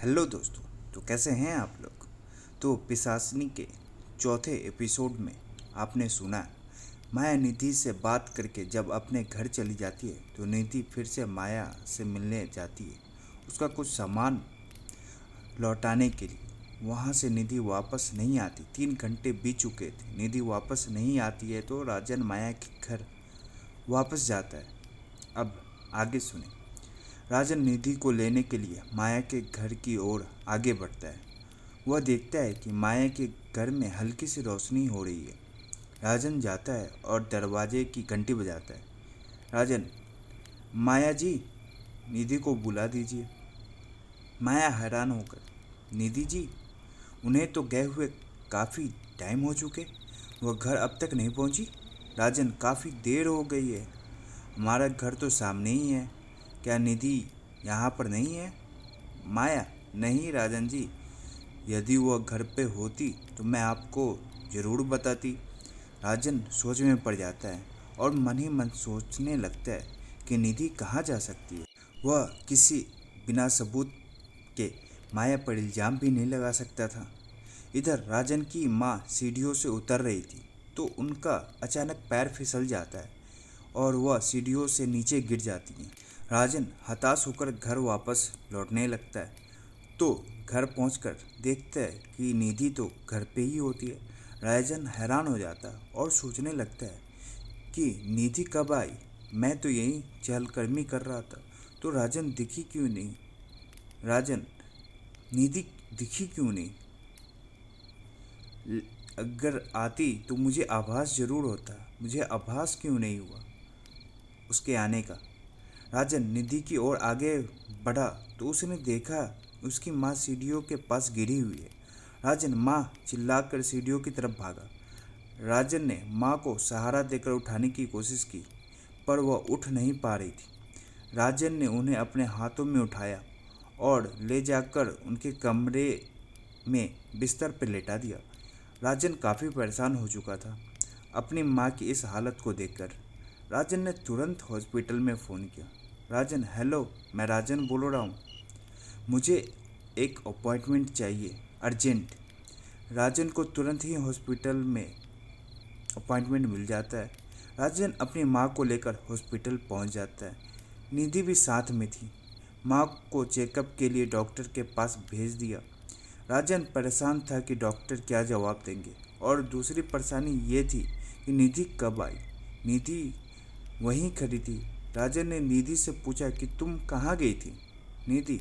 Hello दोस्तों। तो कैसे हैं आप लोग। तो पिशाचिनी के चौथे एपिसोड में आपने सुना माया निधि से बात करके जब अपने घर चली जाती है तो निधि फिर से माया से मिलने जाती है उसका कुछ सामान लौटाने के लिए। वहाँ से निधि वापस नहीं आती। 3 घंटे बीत चुके थे, निधि वापस नहीं आती है तो राजन माया के घर वापस जाता है। अब आगे सुने। राजन निधि को लेने के लिए माया के घर की ओर आगे बढ़ता है। वह देखता है कि माया के घर में हल्की सी रोशनी हो रही है। राजन जाता है और दरवाजे की घंटी बजाता है। राजन, माया जी, निधि को बुला दीजिए। माया हैरान होकर, निधि जी, उन्हें तो गए हुए काफ़ी टाइम हो चुके, वह घर अब तक नहीं पहुंची। राजन, काफ़ी देर हो गई है, हमारा घर तो सामने ही है, क्या निधि यहाँ पर नहीं है। माया, नहीं राजन जी, यदि वह घर पे होती तो मैं आपको ज़रूर बताती। राजन सोच में पड़ जाता है और मन ही मन सोचने लगता है कि निधि कहाँ जा सकती है। वह किसी बिना सबूत के माया पर इल्ज़ाम भी नहीं लगा सकता था। इधर राजन की माँ सीढ़ियों से उतर रही थी तो उनका अचानक पैर फिसल जाता है और वह सीढ़ियों से नीचे गिर जाती हैं। राजन हताश होकर घर वापस लौटने लगता है तो घर पहुंचकर देखता है कि निधि तो घर पे ही होती है। राजन हैरान हो जाता है और सोचने लगता है कि निधि कब आई, मैं तो यहीं चहलकदमी कर रहा था तो राजन दिखी क्यों नहीं। राजन, निधि दिखी क्यों नहीं। अगर आती तो मुझे आभास जरूर होता, मुझे आभास क्यों नहीं हुआ उसके आने का। राजन निधि की ओर आगे बढ़ा तो उसने देखा उसकी माँ सीढ़ियों के पास गिरी हुई है। राजन, माँ, चिल्लाकर सीढ़ियों की तरफ भागा। राजन ने माँ को सहारा देकर उठाने की कोशिश की पर वह उठ नहीं पा रही थी। राजन ने उन्हें अपने हाथों में उठाया और ले जाकर उनके कमरे में बिस्तर पर लेटा दिया। राजन काफ़ी परेशान हो चुका था अपनी माँ की इस हालत को देखकर। राजन ने तुरंत हॉस्पिटल में फ़ोन किया। राजन, हेलो, मैं राजन बोल रहा हूँ, मुझे एक अपॉइंटमेंट चाहिए, अर्जेंट। राजन को तुरंत ही हॉस्पिटल में अपॉइंटमेंट मिल जाता है। राजन अपनी माँ को लेकर हॉस्पिटल पहुँच जाता है। निधि भी साथ में थी। माँ को चेकअप के लिए डॉक्टर के पास भेज दिया। राजन परेशान था कि डॉक्टर क्या जवाब देंगे और दूसरी परेशानी ये थी कि निधि कब आई। निधि वहीं खड़ी थी। राजन ने निधि से पूछा कि तुम कहाँ गई थी। निधि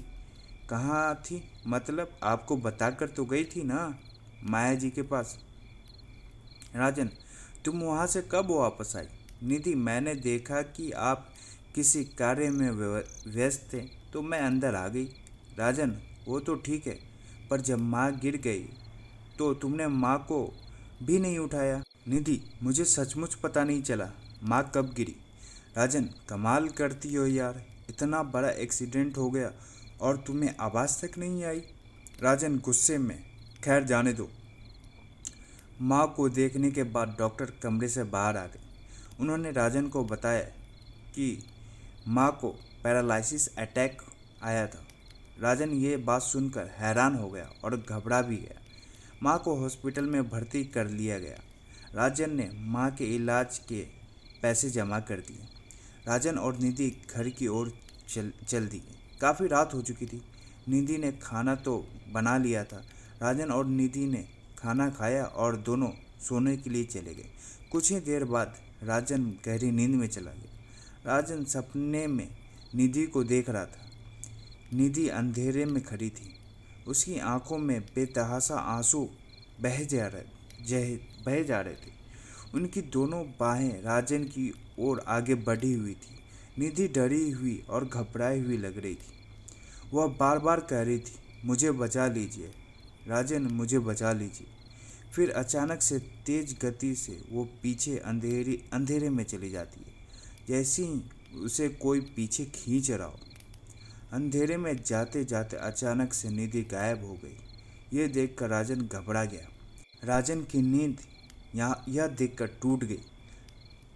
कहाँ थी मतलब, आपको बताकर तो गई थी ना, माया जी के पास। राजन, तुम वहाँ से कब वापस आई। निधि, मैंने देखा कि आप किसी कार्य में व्यस्त थे तो मैं अंदर आ गई। राजन, वो तो ठीक है, पर जब माँ गिर गई तो तुमने माँ को भी नहीं उठाया। निधि, मुझे सचमुच पता नहीं चला माँ कब गिरी। राजन, कमाल करती हो यार, इतना बड़ा एक्सीडेंट हो गया और तुम्हें आवाज़ तक नहीं आई। राजन गुस्से में, खैर जाने दो। माँ को देखने के बाद डॉक्टर कमरे से बाहर आ गए। उन्होंने राजन को बताया कि माँ को पैरालिसिस अटैक आया था। राजन ये बात सुनकर हैरान हो गया और घबरा भी गया। माँ को हॉस्पिटल में भर्ती कर लिया गया। राजन ने माँ के इलाज के पैसे जमा कर दिए। राजन और निधि घर की ओर चल दिए। काफ़ी रात हो चुकी थी। निधि ने खाना तो बना लिया था। राजन और निधि ने खाना खाया और दोनों सोने के लिए चले गए। कुछ ही देर बाद राजन गहरी नींद में चला गया। राजन सपने में निधि को देख रहा था। निधि अंधेरे में खड़ी थी। उसकी आंखों में बेतहाशा आंसू बह जा रहे थे। उनकी दोनों बाहें राजन की ओर आगे बढ़ी हुई थी। निधि डरी हुई और घबराई हुई लग रही थी। वह बार बार कह रही थी, मुझे बचा लीजिए राजन, मुझे बचा लीजिए। फिर अचानक से तेज गति से वो पीछे अंधेरे में चली जाती है, जैसे ही उसे कोई पीछे खींच रहा हो। अंधेरे में जाते जाते अचानक से निधि गायब हो गई। ये देखकर राजन घबरा गया। राजन की नींद यह देखकर टूट गई।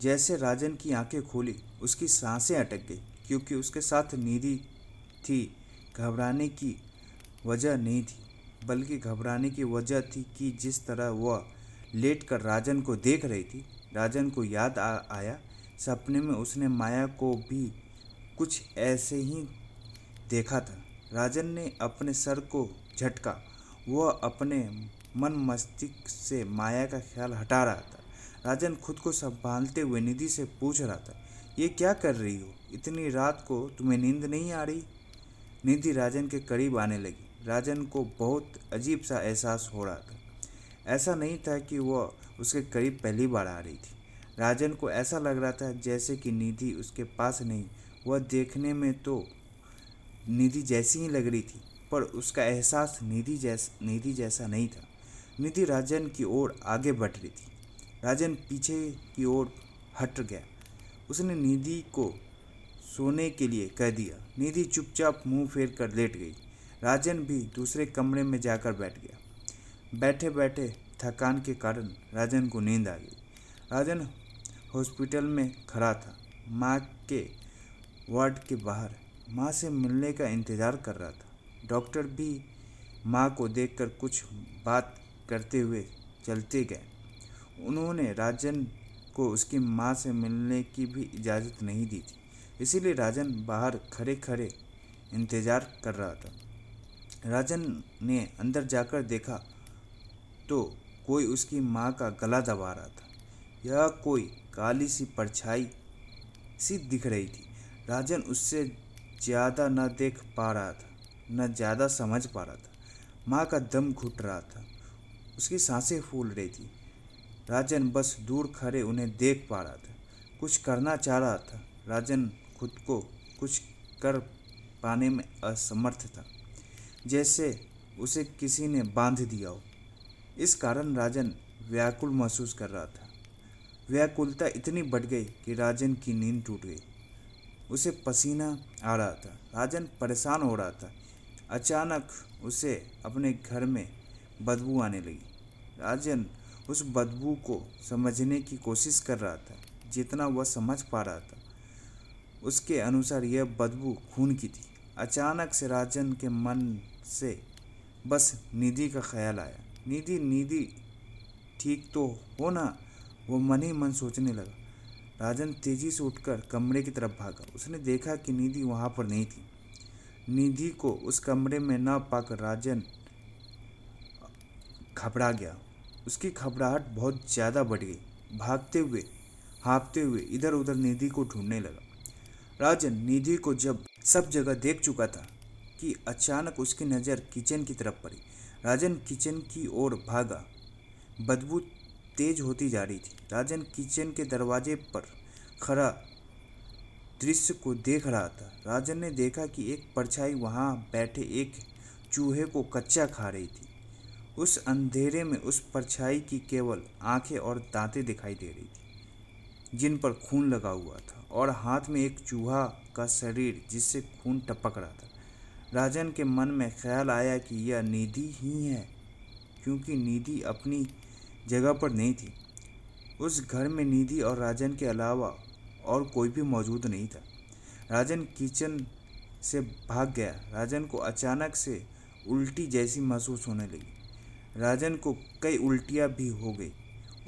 जैसे राजन की आंखें खोली, उसकी सांसें अटक गई क्योंकि उसके साथ निधि थी। घबराने की वजह नहीं थी, बल्कि घबराने की वजह थी कि जिस तरह वह लेटकर राजन को देख रही थी, राजन को याद आया सपने में उसने माया को भी कुछ ऐसे ही देखा था। राजन ने अपने सर को झटका। वह अपने मन मस्तिष्क से माया का ख्याल हटा रहा था। राजन खुद को संभालते हुए निधि से पूछ रहा था, ये क्या कर रही हो? इतनी रात को तुम्हें नींद नहीं आ रही? निधि राजन के करीब आने लगी। राजन को बहुत अजीब सा एहसास हो रहा था। ऐसा नहीं था कि वह उसके करीब पहली बार आ रही थी। राजन को ऐसा लग रहा था जैसे कि निधि उसके पास नहीं। वह देखने में तो निधि जैसी ही लग रही थी, पर उसका एहसास निधि जैसा नहीं था। निधि राजन की ओर आगे बढ़ रही थी। राजन पीछे की ओर हट गया। उसने निधि को सोने के लिए कह दिया। निधि चुपचाप मुंह फेर कर लेट गई। राजन भी दूसरे कमरे में जाकर बैठ गया। बैठे बैठे थकान के कारण राजन को नींद आ गई। राजन हॉस्पिटल में खड़ा था, माँ के वार्ड के बाहर। माँ से मिलने का इंतज़ार कर रहा था। डॉक्टर भी माँ को देखकर कुछ बात करते हुए चलते गए। उन्होंने राजन को उसकी माँ से मिलने की भी इजाज़त नहीं दी थी, इसीलिए राजन बाहर खड़े खड़े इंतज़ार कर रहा था। राजन ने अंदर जाकर देखा तो कोई उसकी माँ का गला दबा रहा था। यह कोई काली सी परछाई सी दिख रही थी। राजन उससे ज़्यादा न देख पा रहा था, न ज़्यादा समझ पा रहा था। माँ का दम घुट रहा था, उसकी सांसें फूल रही थी। राजन बस दूर खड़े उन्हें देख पा रहा था, कुछ करना चाह रहा था। राजन खुद को कुछ कर पाने में असमर्थ था, जैसे उसे किसी ने बांध दिया हो। इस कारण राजन व्याकुल महसूस कर रहा था। व्याकुलता इतनी बढ़ गई कि राजन की नींद टूट गई। उसे पसीना आ रहा था। राजन परेशान हो रहा था। अचानक उसे अपने घर में बदबू आने लगी। राजन उस बदबू को समझने की कोशिश कर रहा था। जितना वह समझ पा रहा था, उसके अनुसार यह बदबू खून की थी। अचानक से राजन के मन से बस निधि का ख्याल आया। निधि निधि ठीक तो हो ना, वो मन ही मन सोचने लगा। राजन तेजी से उठकर कमरे की तरफ भागा। उसने देखा कि निधि वहाँ पर नहीं थी। निधि को उस कमरे में न पाकर राजन घबरा गया। उसकी घबराहट बहुत ज़्यादा बढ़ गई। भागते हुए हाँफते हुए इधर उधर निधि को ढूंढने लगा। राजन निधि को जब सब जगह देख चुका था कि अचानक उसकी नज़र किचन की तरफ पड़ी। राजन किचन की ओर भागा। बदबू तेज होती जा रही थी। राजन किचन के दरवाजे पर खड़ा दृश्य को देख रहा था। राजन ने देखा कि एक परछाई वहां बैठे एक चूहे को कच्चा खा रही थी। उस अंधेरे में उस परछाई की केवल आंखें और दांतें दिखाई दे रही थी, जिन पर खून लगा हुआ था, और हाथ में एक चूहा का शरीर जिससे खून टपक रहा था। राजन के मन में ख्याल आया कि यह निधि ही है, क्योंकि निधि अपनी जगह पर नहीं थी। उस घर में निधि और राजन के अलावा और कोई भी मौजूद नहीं था। राजन किचन से भाग गया। राजन को अचानक से उल्टी जैसी महसूस होने लगी। राजन को कई उल्टियाँ भी हो गई।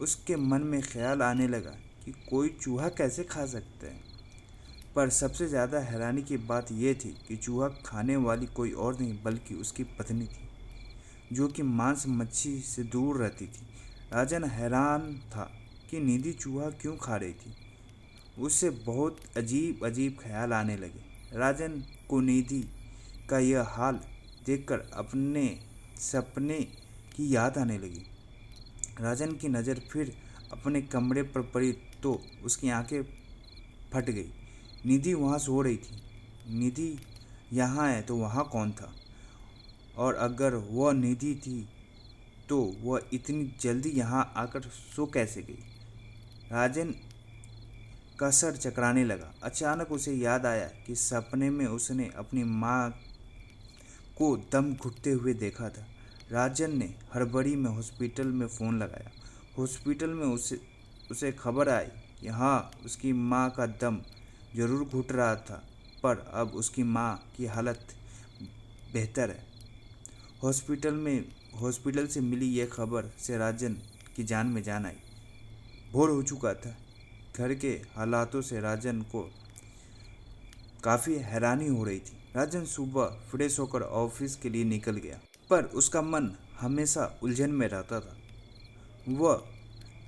उसके मन में ख्याल आने लगा कि कोई चूहा कैसे खा सकता है। पर सबसे ज़्यादा हैरानी की बात यह थी कि चूहा खाने वाली कोई और नहीं बल्कि उसकी पत्नी थी, जो कि मांस मच्छी से दूर रहती थी। राजन हैरान था कि निधि चूहा क्यों खा रही थी। उससे बहुत अजीब अजीब ख्याल आने लगे। राजन को निधि का यह हाल देखकर अपने सपने की याद आने लगी। राजन की नज़र फिर अपने कमरे पर पड़ी तो उसकी आंखें फट गई। निधि वहाँ सो रही थी। निधि यहाँ है तो वहाँ कौन था? और अगर वह निधि थी तो वह इतनी जल्दी यहाँ आकर सो कैसे गई? राजन का सर चकराने लगा। अचानक उसे याद आया कि सपने में उसने अपनी माँ को दम घुटते हुए देखा था। राजन ने हड़बड़ी में हॉस्पिटल में फ़ोन लगाया। हॉस्पिटल में उसे खबर आई कि हाँ, उसकी माँ का दम जरूर घुट रहा था, पर अब उसकी माँ की हालत बेहतर है। हॉस्पिटल से मिली यह खबर से राजन की जान में जान आई। बोर हो चुका था। घर के हालातों से राजन को काफ़ी हैरानी हो रही थी। राजन सुबह फ्रेश होकर ऑफिस के लिए निकल गया, पर उसका मन हमेशा उलझन में रहता था। वह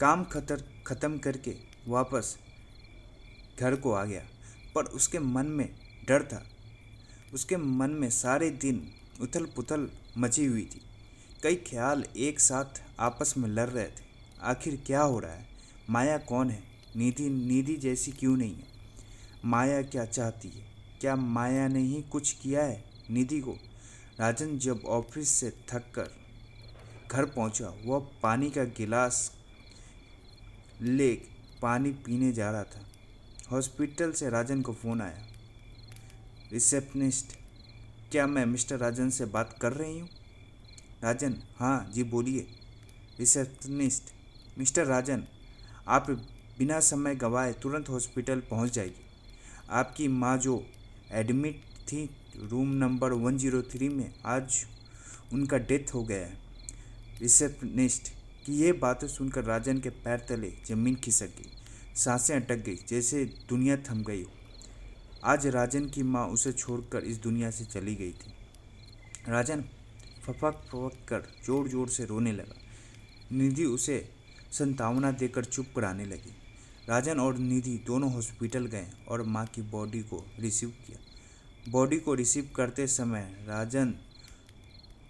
काम खत्म करके वापस घर को आ गया, पर उसके मन में डर था। उसके मन में सारे दिन उथल पुथल मची हुई थी। कई ख्याल एक साथ आपस में लड़ रहे थे। आखिर क्या हो रहा है? माया कौन है? निधि जैसी क्यों नहीं है? माया क्या चाहती है? क्या माया ने ही कुछ किया है निधि को? राजन जब ऑफिस से थक कर घर पहुंचा, वह पानी का गिलास ले पानी पीने जा रहा था। हॉस्पिटल से राजन को फ़ोन आया। रिसेप्शनिस्ट, क्या मैं मिस्टर राजन से बात कर रही हूँ? राजन, हाँ जी बोलिए। रिसेप्शनिस्ट, मिस्टर राजन, आप बिना समय गंवाए तुरंत हॉस्पिटल पहुँच जाइए। आपकी माँ जो एडमिट थी रूम नंबर 103 में, आज उनका डेथ हो गया है। रिसेप्शनिस्ट की ये बातें सुनकर राजन के पैर तले जमीन खिसक गई। सांसें अटक गई, जैसे दुनिया थम गई हो। आज राजन की माँ उसे छोड़कर इस दुनिया से चली गई थी। राजन फपक कर जोर जोर से रोने लगा। निधि उसे सांत्वना देकर चुप कराने लगी। राजन और निधि दोनों हॉस्पिटल गए और माँ की बॉडी को रिसीव किया। बॉडी को रिसीव करते समय राजन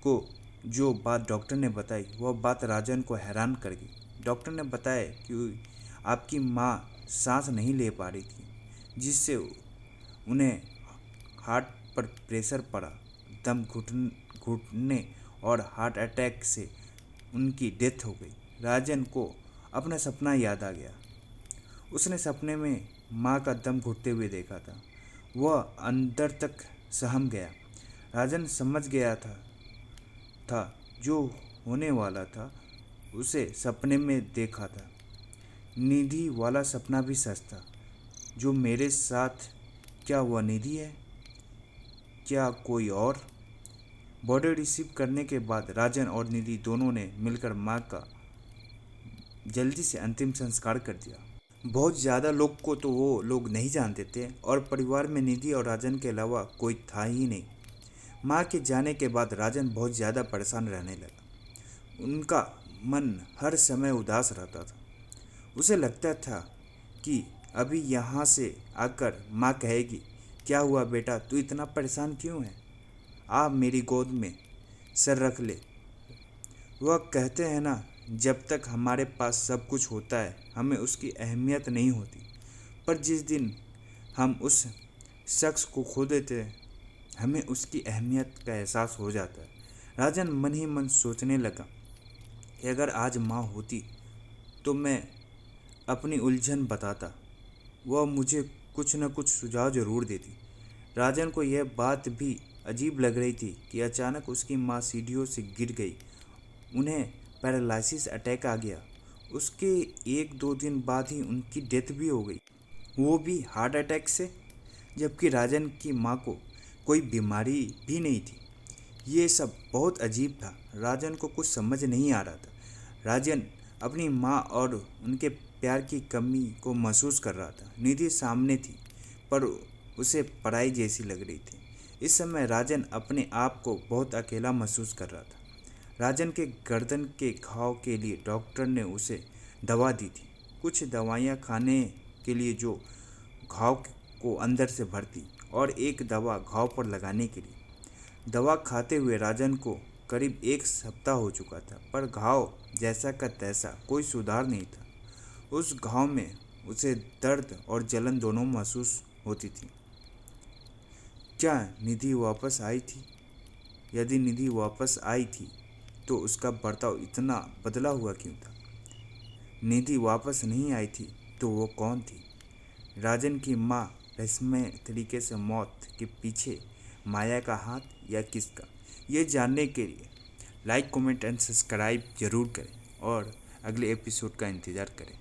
को जो बात डॉक्टर ने बताई, वह बात राजन को हैरान कर गई। डॉक्टर ने बताया कि आपकी माँ सांस नहीं ले पा रही थी, जिससे उन्हें हार्ट पर प्रेशर पड़ा। दम घुटने और हार्ट अटैक से उनकी डेथ हो गई। राजन को अपना सपना याद आ गया। उसने सपने में माँ का दम घुटते हुए देखा था। वह अंदर तक सहम गया। राजन समझ गया था जो होने वाला था उसे सपने में देखा था। निधि वाला सपना भी सच था। जो मेरे साथ, क्या वह निधि है? क्या कोई और? बॉडी रिसीव करने के बाद राजन और निधि दोनों ने मिलकर माँ का जल्दी से अंतिम संस्कार कर दिया। बहुत ज़्यादा लोग को तो वो लोग नहीं जानते थे, और परिवार में निधि और राजन के अलावा कोई था ही नहीं। माँ के जाने के बाद राजन बहुत ज़्यादा परेशान रहने लगा। उनका मन हर समय उदास रहता था। उसे लगता था कि अभी यहाँ से आकर माँ कहेगी, क्या हुआ बेटा, तू इतना परेशान क्यों है? आ मेरी गोद में सर रख ले। वह कहते हैं ना, जब तक हमारे पास सब कुछ होता है हमें उसकी अहमियत नहीं होती, पर जिस दिन हम उस शख्स को खो देते हैं हमें उसकी अहमियत का एहसास हो जाता है। राजन मन ही मन सोचने लगा कि अगर आज माँ होती तो मैं अपनी उलझन बताता, वह मुझे कुछ न कुछ सुझाव जरूर देती। राजन को यह बात भी अजीब लग रही थी कि अचानक उसकी माँ सीढ़ियों से गिर गई। उन्हें पैरालिसिस अटैक आ गया। उसके 1-2 दिन बाद ही उनकी डेथ भी हो गई, वो भी हार्ट अटैक से, जबकि राजन की माँ को कोई बीमारी भी नहीं थी। ये सब बहुत अजीब था। राजन को कुछ समझ नहीं आ रहा था। राजन अपनी माँ और उनके प्यार की कमी को महसूस कर रहा था। निधि सामने थी, पर उसे पराई जैसी लग रही थी। इस समय राजन अपने आप को बहुत अकेला महसूस कर रहा था। राजन के गर्दन के घाव के लिए डॉक्टर ने उसे दवा दी थी, कुछ दवाइयाँ खाने के लिए जो घाव को अंदर से भरती, और एक दवा घाव पर लगाने के लिए। दवा खाते हुए राजन को करीब 1 सप्ताह हो चुका था, पर घाव जैसा का तैसा, कोई सुधार नहीं था। उस घाव में उसे दर्द और जलन दोनों महसूस होती थी। क्या निधि वापस आई थी? यदि निधि वापस आई थी तो उसका बर्ताव इतना बदला हुआ क्यों था? निधि वापस नहीं आई थी तो वो कौन थी? राजन की माँ रहस्यमय तरीके से मौत के पीछे माया का हाथ या किसका? ये जानने के लिए लाइक, कमेंट एंड सब्सक्राइब जरूर करें और अगले एपिसोड का इंतज़ार करें।